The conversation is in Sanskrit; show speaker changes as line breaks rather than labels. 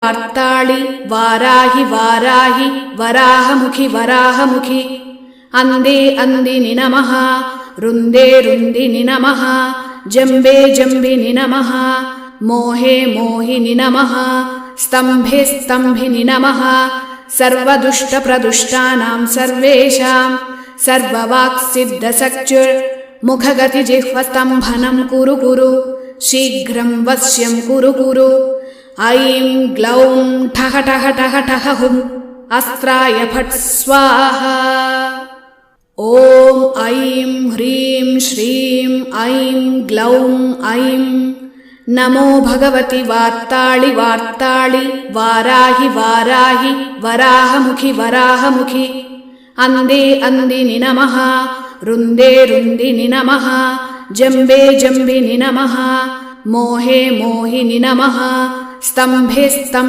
वार्ताळि वाराहि वाराहि वराहमुखि वराहमुखि अंदे अंदिनि नमः रुन्दे रुन्दिनि नमः जम्बे जम्बिनि नमः मोहे मोहिनि नमः स्तम्भे स्तम्भिनि नमः सर्वदुष्टप्रदुष्टानां सर्वेषां सर्ववाक्सिद्धसच्युर्मुखगतिजिह्वस्तम्भनं कुरु कुरु शीघ्रं वश्यं कुरु कुरु ऐं ग्लौं ठः ठः ठः ठः हुं अस्त्राय फट् स्वाहा ॐ ऐं ह्रीं श्रीं ऐं ग्लौं ऐं नमो भगवति वार्ताळि वार्ताळि वाराहि वाराहि वराहमुखि वराहमुखि अंदे अंदिनि नमः रुन्दे रुन्दिनि नमः जम्बे जम्बिनि नमः मोहे मोहिनि नमः स्तम्भे स्तम्भ